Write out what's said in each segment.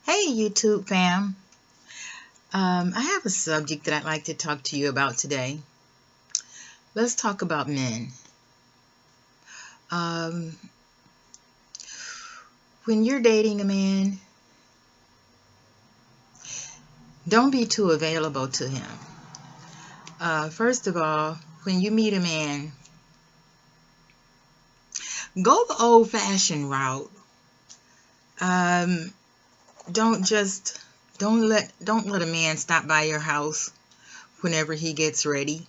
Hey YouTube fam. I have a subject that I'd like to talk to you about today. Let's talk about men. Um, when you're dating a man, don't be too available to him. First of all, when you meet a man, go the old-fashioned route. Um, don't just don't let a man stop by your house whenever he gets ready.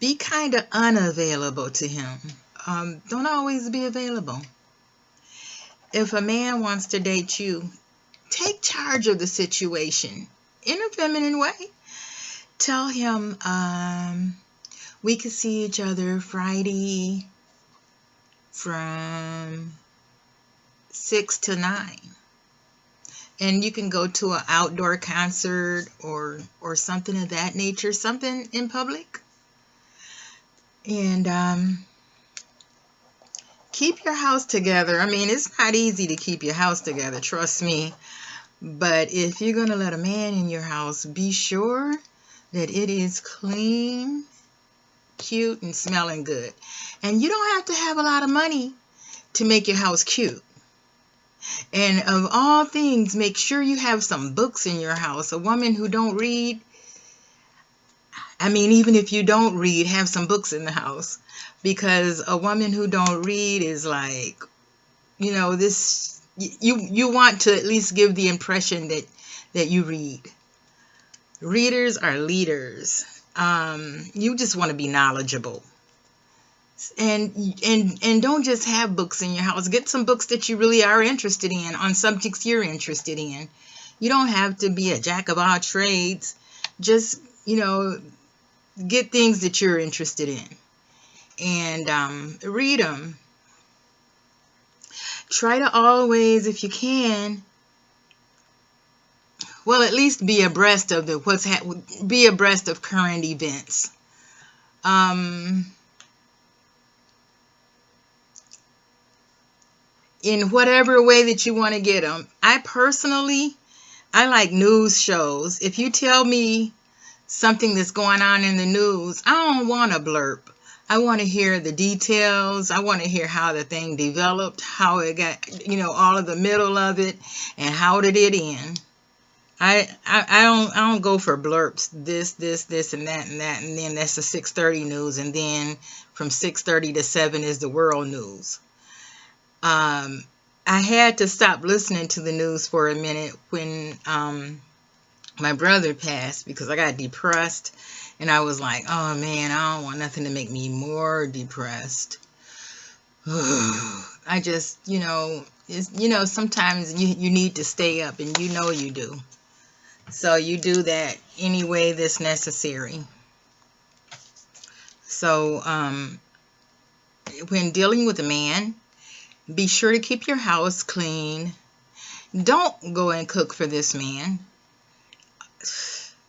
Be kind of unavailable to him. Don't always be available. If a man wants to date you, take charge of the situation in a feminine way. Tell him we could see each other Friday from 6 to 9. And you can go to an outdoor concert or something of that nature, something in public. And keep your house together. I mean, it's not easy to keep your house together, trust me. But if you're going to let a man in your house, be sure that it is clean, cute, and smelling good. And you don't have to have a lot of money to make your house cute. And of all things, make sure you have some books in your house. A woman who don't read, I mean, even if you don't read, have some books in the house. Because a woman who don't read is like, this, you want to at least give the impression that you read. Readers are leaders. You just want to be knowledgeable. And don't just have books in your house. Get some books that you really are interested in, on subjects you're interested in. You don't have to be a jack of all trades. Just, get things that you're interested in. And read them. Try to always, if you can, well, at least be abreast of be abreast of current events. In whatever way that you want to get them. I like news shows. If you tell me something that's going on in the news, I don't want a blurb. I want to hear the details. I want to hear how the thing developed, how it got, all of the middle of it, and how did it end. I don't go for blurps. This, and that, and then that's the 6:30 news, and then from 6:30 to 7 is the world news. I had to stop listening to the news for a minute when my brother passed, because I got depressed, and I was like, oh man, I don't want nothing to make me more depressed. I just, sometimes you need to stay up, and you do. So you do that any way that's necessary. So when dealing with a man, be sure to keep your house clean. Don't go and cook for this man.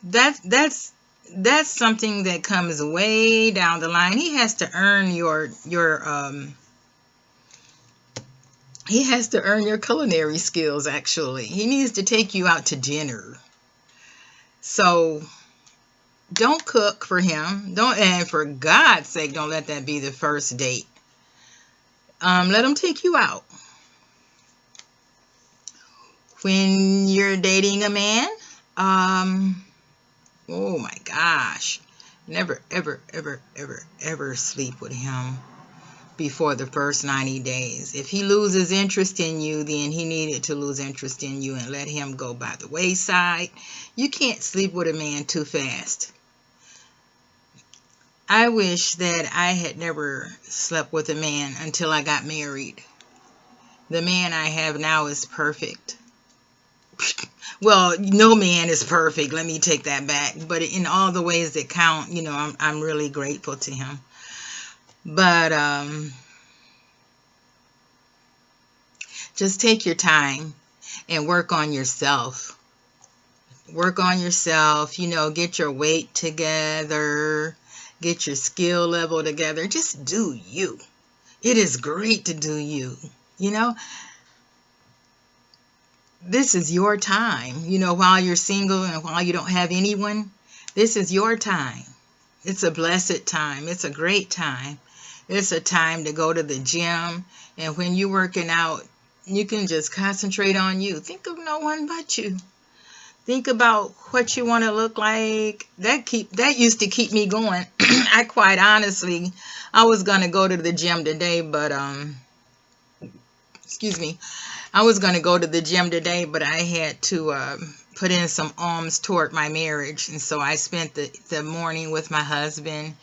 That's something that comes way down the line. He has to earn your culinary skills, actually. He needs to take you out to dinner. So don't cook for him. And for God's sake, don't let that be the first date. Let him take you out. When you're dating a man, oh my gosh, never, ever, ever, ever, ever sleep with him before the first 90 days. If he loses interest in you, then he needed to lose interest in you, and let him go by the wayside. You can't sleep with a man too fast. I wish that I had never slept with a man until I got married. The man I have now is perfect. Well, no man is perfect. Let me take that back. But in all the ways that count, I'm really grateful to him. But just take your time and work on yourself. Work on yourself. Get your weight together. Get your skill level together. Just do you. It is great to do you. this is your time. You know, while you're single and while you don't have anyone, this is your time. It's a blessed time. It's a great time. It's a time to go to the gym. And when you're working out, you can just concentrate on you. Think of no one but you. Think about what you want to look like. That used to keep me going. I quite honestly, I was gonna go to the gym today, but excuse me. I was gonna go to the gym today, but I had to put in some alms toward my marriage, and so I spent the morning with my husband,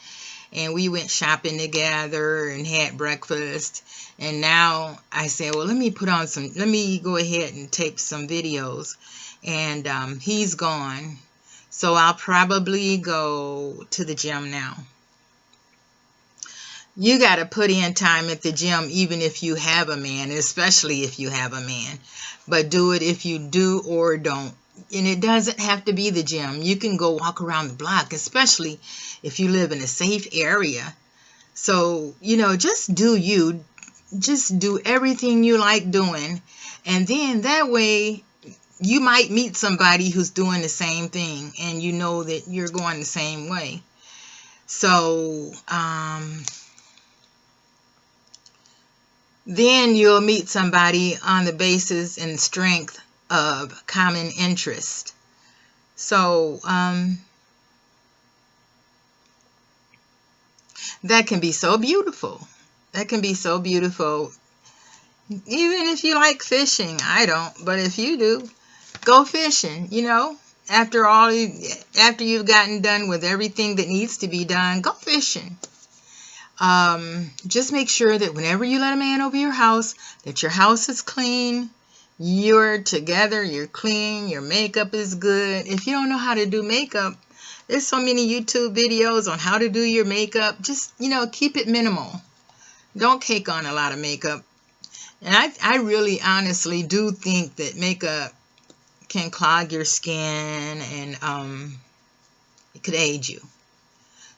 and we went shopping together and had breakfast. And now I said, well, let me go ahead and tape some videos. And he's gone, so I'll probably go to the gym now. You got to put in time at the gym, even if you have a man, especially if you have a man. But do it if you do or don't. And it doesn't have to be the gym. You can go walk around the block, especially if you live in a safe area. So, you know, just do you. Just do everything you like doing. And then that way, you might meet somebody who's doing the same thing, and you know that you're going the same way. So then you'll meet somebody on the basis and strength of common interest. So that can be so beautiful. That can be so beautiful. Even if you like fishing, I don't, but if you do, go fishing. You know, after you've gotten done with everything that needs to be done, go fishing. Just make sure that whenever you let a man over your house, that your house is clean, you're together, you're clean, your makeup is good. If you don't know how to do makeup, there's so many YouTube videos on how to do your makeup. Just, you know, keep it minimal. Don't cake on a lot of makeup. And I really honestly do think that makeup can clog your skin, and it could age you.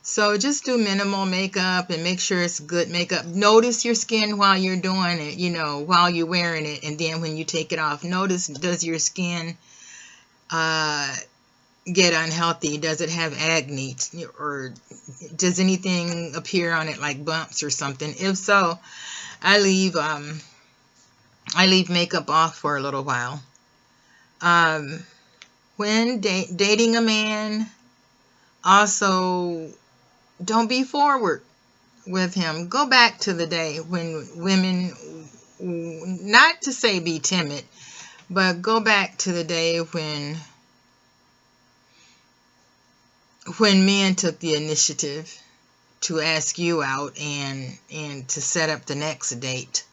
So just do minimal makeup and make sure it's good makeup. Notice your skin while you're doing it, you know, while you're wearing it. And then when you take it off, notice, does your skin get unhealthy? Does it have acne? Or does anything appear on it like bumps or something? If so, I leave makeup off for a little while. When dating a man, also don't be forward with him. Go back to the day when women, not to say be timid, but go back to the day when men took the initiative to ask you out and to set up the next date.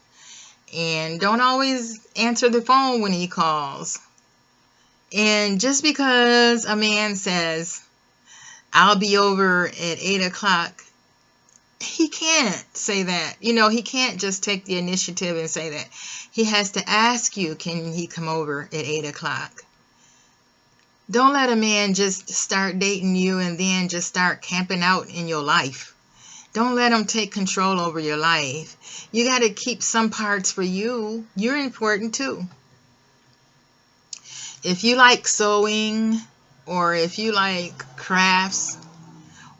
And don't always answer the phone when he calls. And just because a man says, I'll be over at 8 o'clock, he can't say that. You know, he can't just take the initiative and say that. He has to ask you, can he come over at 8 o'clock? Don't let a man just start dating you and then just start camping out in your life. Don't let him take control over your life. You got to keep some parts for you. You're important too. If you like sewing, or if you like crafts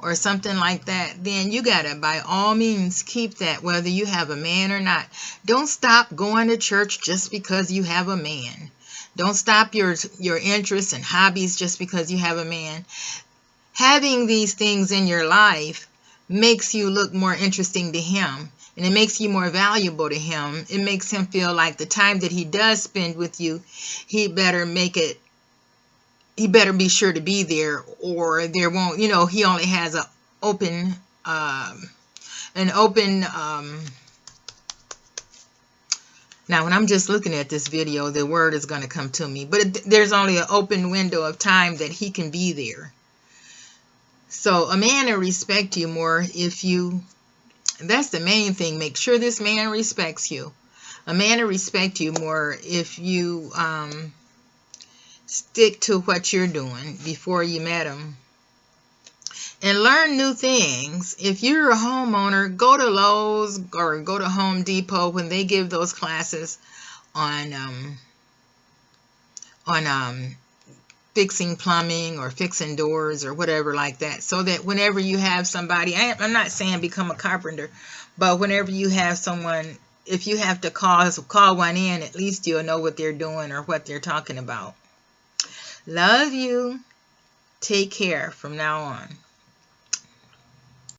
or something like that, then you got to, by all means, keep that, whether you have a man or not. Don't stop going to church just because you have a man. Don't stop your interests and hobbies just because you have a man. Having these things in your life makes you look more interesting to him, and it makes you more valuable to him. It makes him feel like the time that he does spend with you, he better be sure to be there, or there won't, you know, he only has an open now when I'm just looking at this video, the word is going to come to me, but there's only an open window of time that he can be there. So a man will respect you more if you, that's the main thing, make sure this man respects you. A man will respect you more if you stick to what you're doing before you met him. And learn new things. If you're a homeowner, go to Lowe's or go to Home Depot when they give those classes on fixing plumbing or fixing doors or whatever like that, so that whenever you have somebody, I'm not saying become a carpenter, but whenever you have someone, if you have to call one in, at least you'll know what they're doing or what they're talking about. Love you. Take care from now on.